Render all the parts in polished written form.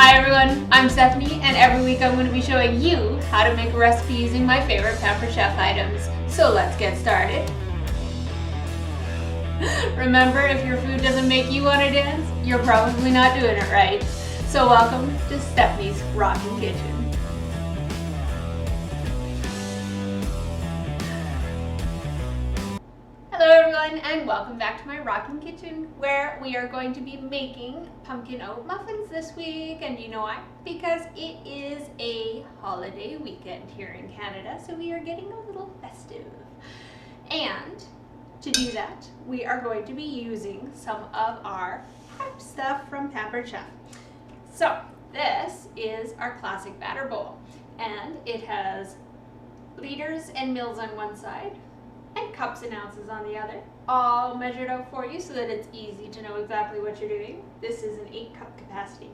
Hi everyone, I'm Stephanie, and every week I'm going to be showing you how to make a recipe using my favorite Pampered Chef items. So let's get started. Remember, if your food doesn't make you want to dance, you're probably not doing it right. So welcome to Stephanie's Rockin' Kitchen. Hello everyone, and welcome back to my Rockin' Kitchen, where we are going to be making pumpkin oat muffins this week. And you know why? Because it is a holiday weekend here in Canada, so we are getting a little festive. And to do that, we are going to be using some of our prep stuff from Pampered Chef. So this is our classic batter bowl, and it has liters and mils on one side and cups and ounces on the other, all measured out for you so that it's easy to know exactly what you're doing. This is an 8-cup capacity.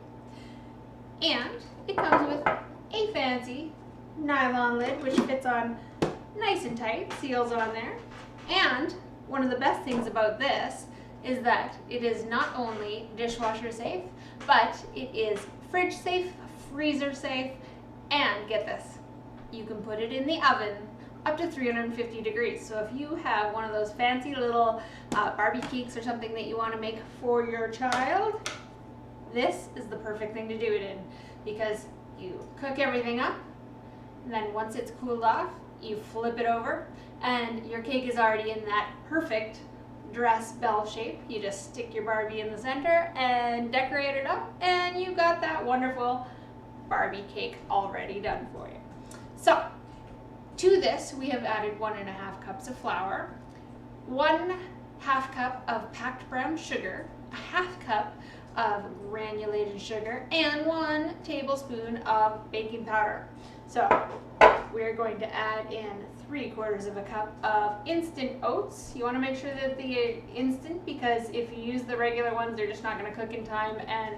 And it comes with a fancy nylon lid which fits on nice and tight, seals on there. And one of the best things about this is that it is not only dishwasher safe, but it is fridge safe, freezer safe, and get this, you can put it in the oven up to 350 degrees. So if you have one of those fancy little Barbie cakes or something that you want to make for your child, this is the perfect thing to do it in, because you cook everything up, and then once it's cooled off, you flip it over, and your cake is already in that perfect dress bell shape. You just stick your Barbie in the center and decorate it up, and you got that wonderful Barbie cake already done for you. So to this, we have added 1.5 cups of flour, 1/2 cup of packed brown sugar, 1/2 cup of granulated sugar, and 1 tablespoon of baking powder. So we're going to add in 3/4 of a cup of instant oats. You want to make sure that they're instant, because if you use the regular ones, they're just not going to cook in time, and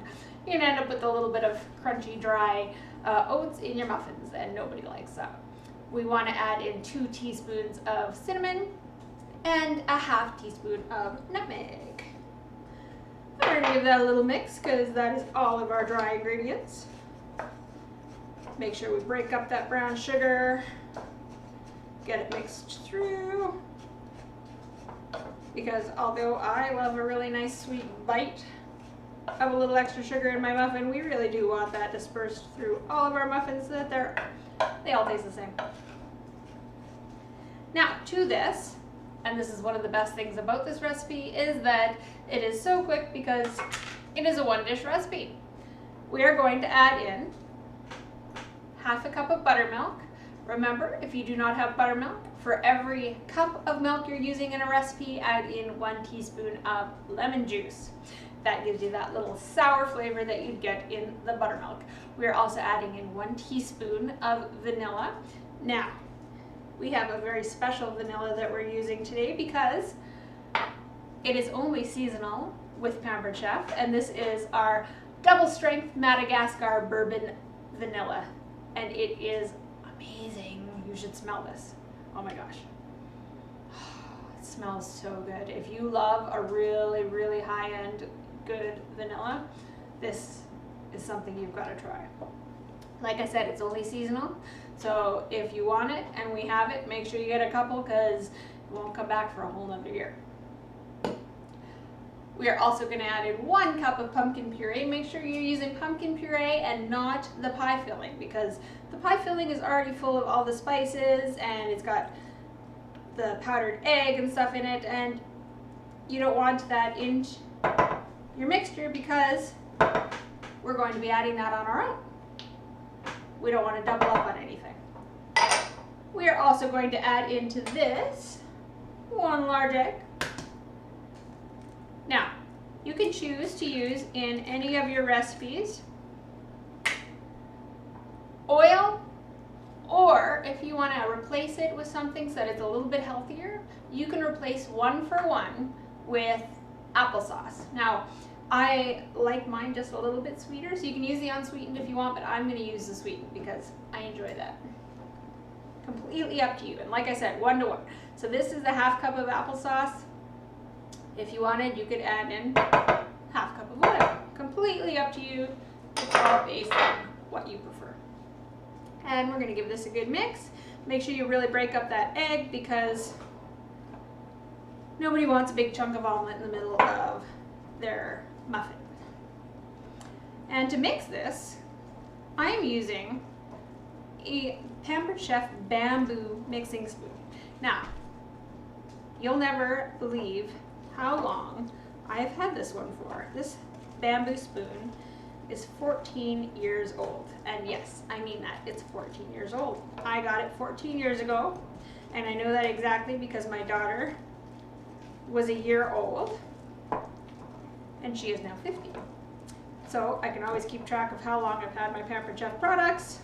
you're going to end up with a little bit of crunchy, dry oats in your muffins, and nobody likes that. We want to add in 2 teaspoons of cinnamon and 1/2 teaspoon of nutmeg. I'm going to give that a little mix, because that is all of our dry ingredients. Make sure we break up that brown sugar, get it mixed through, because although I love a really nice sweet bite of a little extra sugar in my muffin, we really do want that dispersed through all of our muffins so that they all taste the same. Now to this, and this is one of the best things about this recipe, is that it is so quick because it is a 1-dish recipe. We are going to add in 1/2 cup of buttermilk. Remember, if you do not have buttermilk, for every cup of milk you're using in a recipe, add in 1 teaspoon of lemon juice. That gives you that little sour flavor that you'd get in the buttermilk. We are also adding in 1 teaspoon of vanilla. Now, we have a very special vanilla that we're using today because it is only seasonal with Pampered Chef, and this is our double strength Madagascar bourbon vanilla, and it is amazing. You should smell this. Oh my gosh. It smells so good. If you love a really, really high-end good vanilla, this is something you've got to try. Like I said, it's only seasonal, so if you want it and we have it, make sure you get a couple, because it won't come back for a whole nother year. We are also going to add in 1 cup of pumpkin puree. Make sure you're using pumpkin puree and not the pie filling, because the pie filling is already full of all the spices and it's got the powdered egg and stuff in it, and you don't want that in your mixture because we're going to be adding that on our own. We don't want to double up on anything. We are also going to add into this 1 large egg. Now, you can choose to use in any of your recipes oil, or if you want to replace it with something so that it's a little bit healthier, you can replace 1-for-1 with applesauce. Now, I like mine just a little bit sweeter, so you can use the unsweetened if you want, but I'm going to use the sweetened because I enjoy that. Completely up to you, and like I said, 1-to-1. So this is the 1/2 cup of applesauce. If you wanted, you could add in 1/2 cup of oil. Completely up to you. It all based on what you prefer. And we're going to give this a good mix. Make sure you really break up that egg because nobody wants a big chunk of omelet in the middle of their muffin. And to mix this, I am using a Pampered Chef bamboo mixing spoon. Now, you'll never believe how long I've had this one for. This bamboo spoon is 14 years old. And yes, I mean that, it's 14 years old. I got it 14 years ago, and I know that exactly because my daughter was a year old, and she is now 50. So I can always keep track of how long I've had my Pampered Chef products.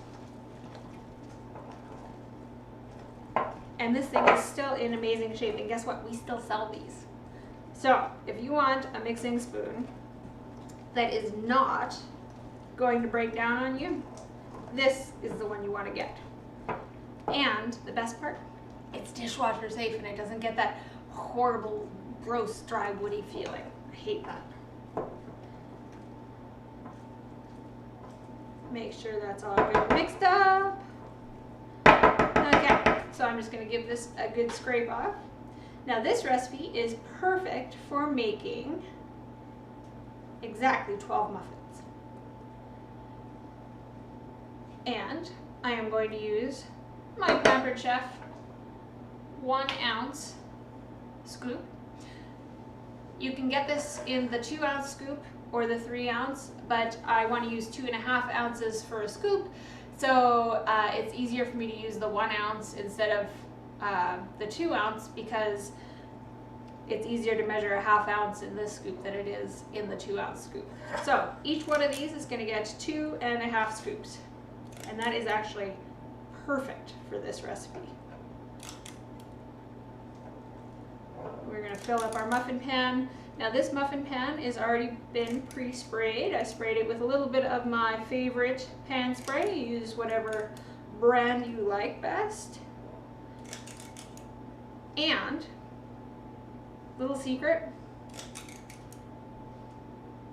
And this thing is still in amazing shape, and guess what? We still sell these. So if you want a mixing spoon that is not going to break down on you, this is the one you want to get. And the best part, it's dishwasher safe and it doesn't get that horrible, gross, dry, woody feeling. I hate that. Make sure that's all good mixed up. Okay, so I'm just going to give this a good scrape off. Now this recipe is perfect for making exactly 12 muffins. And I am going to use my Pampered Chef 1 ounce scoop. You can get this in the 2 ounce scoop or the 3 ounce, but I want to use 2.5 ounces for a scoop. So it's easier for me to use the 1 ounce instead of the 2 ounce because it's easier to measure a 1/2 ounce in this scoop than it is in the 2 ounce scoop. So each one of these is going to get 2.5 scoops. And that is actually perfect for this recipe. We're going to fill up our muffin pan. Now this muffin pan has already been pre-sprayed. I sprayed it with a little bit of my favorite pan spray. Use whatever brand you like best. And, little secret,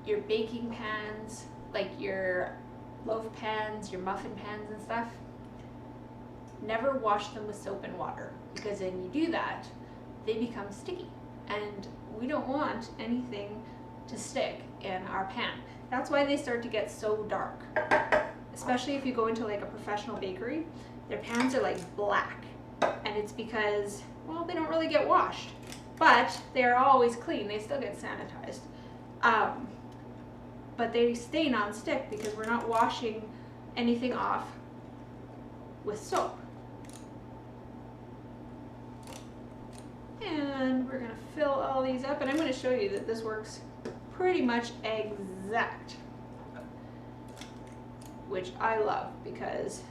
your baking pans, like your loaf pans, your muffin pans and stuff, never wash them with soap and water, because when you do that, they become sticky, and we don't want anything to stick in our pan. That's why they start to get so dark, especially if you go into like a professional bakery. Their pans are like black, and it's because, well, they don't really get washed, but they're always clean. They still get sanitized. But they stay non-stick because we're not washing anything off with soap. And we're going to fill all these up, and I'm going to show you that this works pretty much exact, which I love because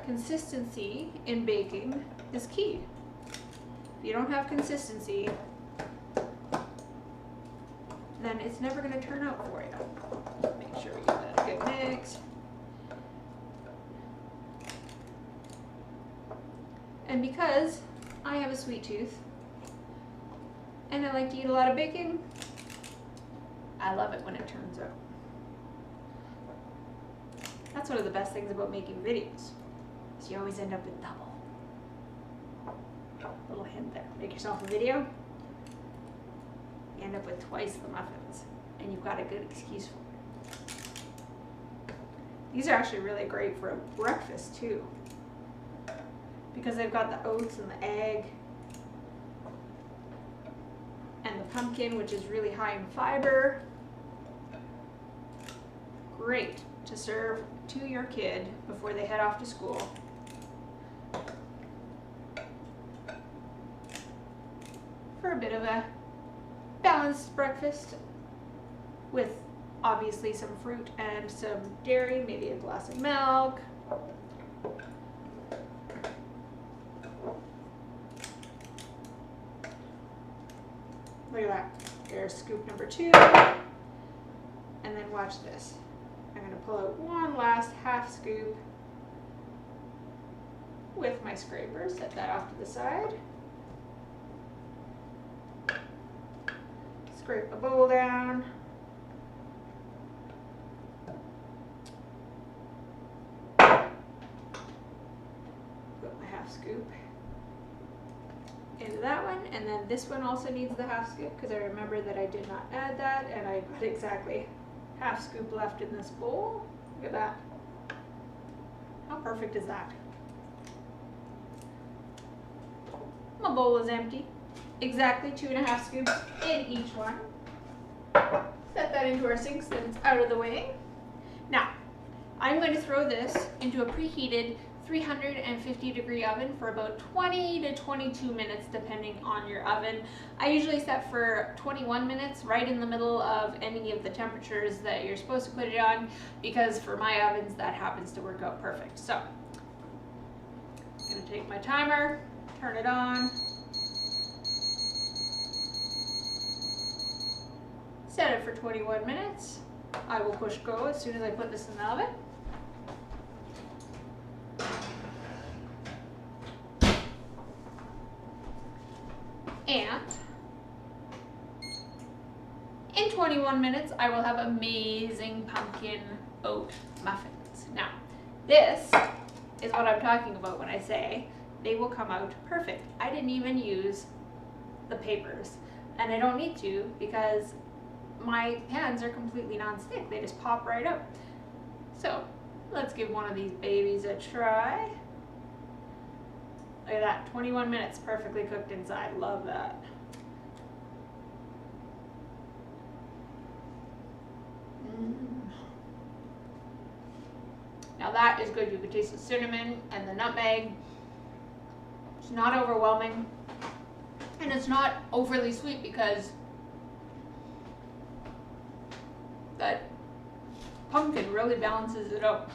consistency in baking is key. If you don't have consistency, then it's never going to turn out for you. Make sure we give that a good mix. And because I have a sweet tooth and I like to eat a lot of baking, I love it when it turns out. That's one of the best things about making videos, is you always end up with double. Little hint there. Make yourself a video, you end up with twice the muffins, and you've got a good excuse for it. These are actually really great for a breakfast too, because they've got the oats and the egg and the pumpkin, which is really high in fiber. Great to serve to your kid before they head off to school. For a bit of a balanced breakfast with obviously some fruit and some dairy, maybe a glass of milk. Look at that. There's scoop number 2. And then watch this. I'm going to pull out one last half scoop with my scraper. Set that off to the side. Scrape the bowl down. half scoop into that one, and then this one also needs the half scoop because I remember that I did not add that, and I got exactly half scoop left in this bowl. Look at that. How perfect is that? My bowl is empty. Exactly 2.5 scoops in each one. Set that into our sink so it's out of the way. Now, I'm going to throw this into a preheated 350-degree oven for about 20 to 22 minutes depending on your oven. I usually set for 21 minutes, right in the middle of any of the temperatures that you're supposed to put it on, because for my ovens that happens to work out perfect. So, I'm going to take my timer, turn it on, set it for 21 minutes. I will push go as soon as I put this in the oven. And in 21 minutes, I will have amazing pumpkin oat muffins. Now, this is what I'm talking about when I say they will come out perfect. I didn't even use the papers, and I don't need to because my pans are completely non-stick. They just pop right out. So let's give one of these babies a try. Look at that, 21 minutes perfectly cooked inside. Love that. Now that is good. You can taste the cinnamon and the nutmeg. It's not overwhelming, and it's not overly sweet because that pumpkin really balances it out.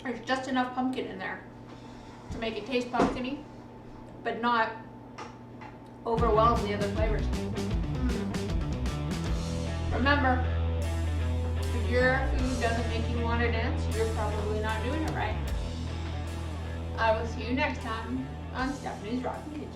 There's just enough pumpkin in there to make it taste pumpkin-y, but not overwhelm the other flavors. Remember, if your food doesn't make you want to dance, you're probably not doing it right. I will see you next time on Stephanie's Rockin' Kitchen.